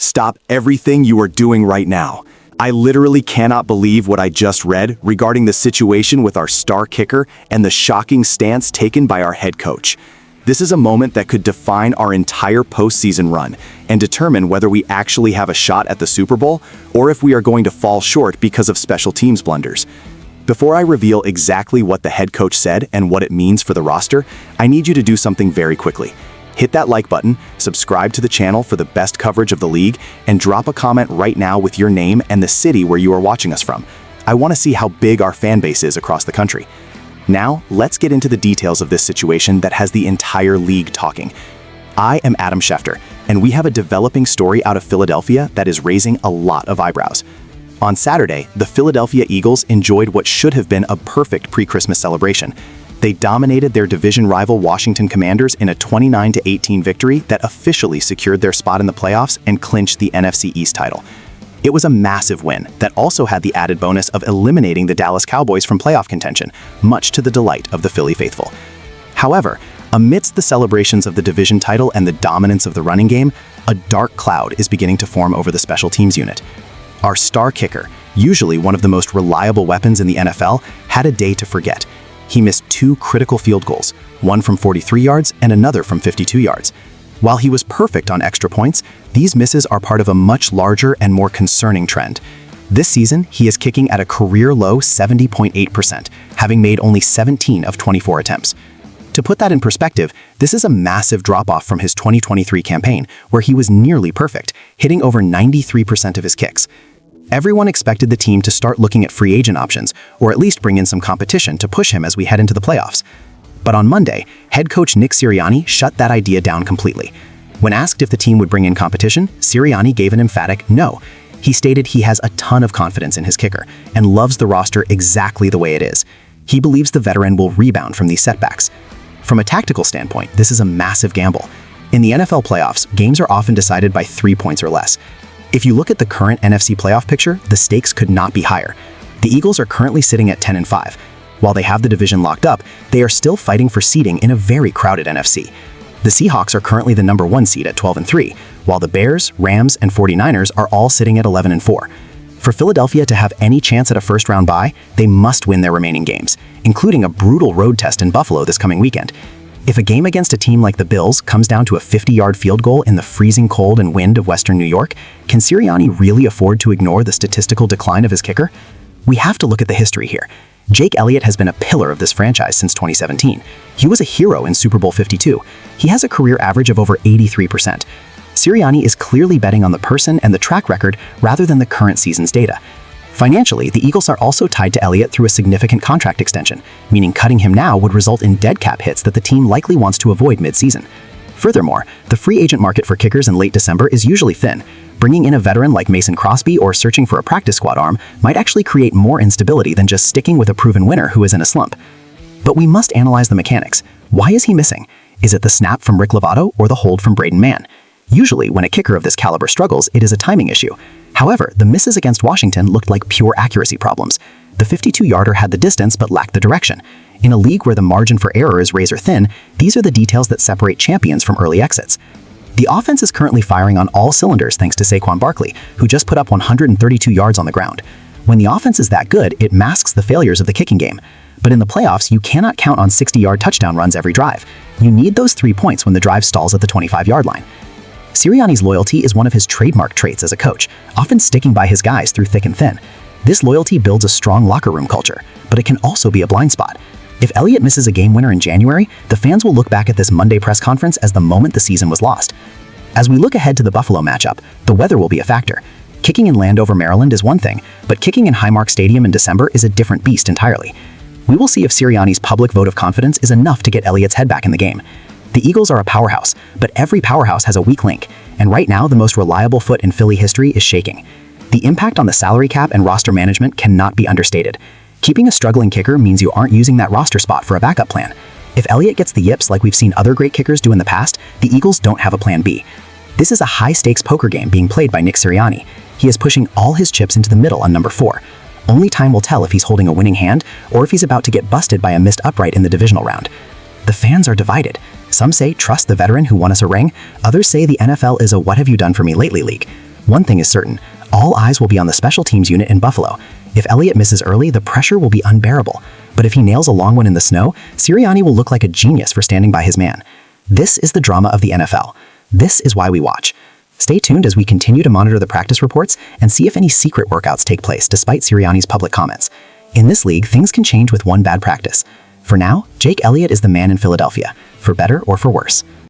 Stop everything you are doing right now. I literally cannot believe what I just read regarding the situation with our star kicker and the shocking stance taken by our head coach. This is a moment that could define our entire postseason run and determine whether we actually have a shot at the Super Bowl or if we are going to fall short because of special teams blunders. Before I reveal exactly what the head coach said and what it means for the roster, I need you to do something very quickly. Hit that like button, subscribe to the channel for the best coverage of the league, and drop a comment right now with your name and the city where you are watching us from. I want to see how big our fan base is across the country. Now, let's get into the details of this situation that has the entire league talking. I am Adam Schefter, and we have a developing story out of Philadelphia that is raising a lot of eyebrows. On Saturday, the Philadelphia Eagles enjoyed what should have been a perfect pre-Christmas celebration. They dominated their division rival Washington Commanders in a 29-18 victory that officially secured their spot in the playoffs and clinched the NFC East title. It was a massive win that also had the added bonus of eliminating the Dallas Cowboys from playoff contention, much to the delight of the Philly faithful. However, amidst the celebrations of the division title and the dominance of the running game, a dark cloud is beginning to form over the special teams unit. Our star kicker, usually one of the most reliable weapons in the NFL, had a day to forget. He missed two critical field goals, one from 43 yards and another from 52 yards. While he was perfect on extra points, these misses are part of a much larger and more concerning trend. This season, he is kicking at a career-low 70.8%, having made only 17 of 24 attempts. To put that in perspective, this is a massive drop-off from his 2023 campaign, where he was nearly perfect, hitting over 93% of his kicks. Everyone expected the team to start looking at free agent options, or at least bring in some competition to push him as we head into the playoffs. But on Monday, head coach Nick Sirianni shut that idea down completely. When asked if the team would bring in competition, Sirianni gave an emphatic no. He stated he has a ton of confidence in his kicker and loves the roster exactly the way it is. He believes the veteran will rebound from these setbacks. From a tactical standpoint, this is a massive gamble. In the NFL playoffs, games are often decided by 3 points or less. If you look at the current NFC playoff picture, the stakes could not be higher. The Eagles are currently sitting at 10-5. While they have the division locked up, they are still fighting for seeding in a very crowded NFC. The Seahawks are currently the number 1 seed at 12-3, while the Bears, Rams, and 49ers are all sitting at 11-4. For Philadelphia to have any chance at a first-round bye, they must win their remaining games, including a brutal road test in Buffalo this coming weekend. If a game against a team like the Bills comes down to a 50-yard field goal in the freezing cold and wind of Western New York, can Sirianni really afford to ignore the statistical decline of his kicker? We have to look at the history here. Jake Elliott has been a pillar of this franchise since 2017. He was a hero in Super Bowl 52. He has a career average of over 83%. Sirianni is clearly betting on the person and the track record rather than the current season's data. Financially, the Eagles are also tied to Elliott through a significant contract extension, meaning cutting him now would result in dead cap hits that the team likely wants to avoid mid-season. Furthermore, the free agent market for kickers in late December is usually thin. Bringing in a veteran like Mason Crosby or searching for a practice squad arm might actually create more instability than just sticking with a proven winner who is in a slump. But we must analyze the mechanics. Why is he missing? Is it the snap from Rick Lovato or the hold from Braden Mann? Usually, when a kicker of this caliber struggles, it is a timing issue. However, the misses against Washington looked like pure accuracy problems. The 52-yarder had the distance but lacked the direction. In a league where the margin for error is razor thin, these are the details that separate champions from early exits. The offense is currently firing on all cylinders thanks to Saquon Barkley, who just put up 132 yards on the ground. When the offense is that good, it masks the failures of the kicking game. But in the playoffs, you cannot count on 60-yard touchdown runs every drive. You need those 3 points when the drive stalls at the 25-yard line. Sirianni's loyalty is one of his trademark traits as a coach, often sticking by his guys through thick and thin. This loyalty builds a strong locker room culture, but it can also be a blind spot. If Elliott misses a game winner in January, the fans will look back at this Monday press conference as the moment the season was lost. As we look ahead to the Buffalo matchup, the weather will be a factor. Kicking in Landover, Maryland is one thing, but kicking in Highmark Stadium in December is a different beast entirely. We will see if Sirianni's public vote of confidence is enough to get Elliott's head back in the game. The Eagles are a powerhouse, but every powerhouse has a weak link, and right now the most reliable foot in Philly history is shaking. The impact on the salary cap and roster management cannot be understated. Keeping a struggling kicker means you aren't using that roster spot for a backup plan. If Elliott gets the yips like we've seen other great kickers do in the past, the Eagles don't have a plan B. This is a high-stakes poker game being played by Nick Sirianni. He is pushing all his chips into the middle on number 4. Only time will tell if he's holding a winning hand or if he's about to get busted by a missed upright in the divisional round. The fans are divided. Some say trust the veteran who won us a ring. Others say the NFL is a what have you done for me lately league. One thing is certain, all eyes will be on the special teams unit in Buffalo. If Elliott misses early, the pressure will be unbearable. But if he nails a long one in the snow, Sirianni will look like a genius for standing by his man. This is the drama of the NFL. This is why we watch. Stay tuned as we continue to monitor the practice reports and see if any secret workouts take place despite Sirianni's public comments. In this league, things can change with one bad practice. For now, Jake Elliott is the man in Philadelphia, for better or for worse.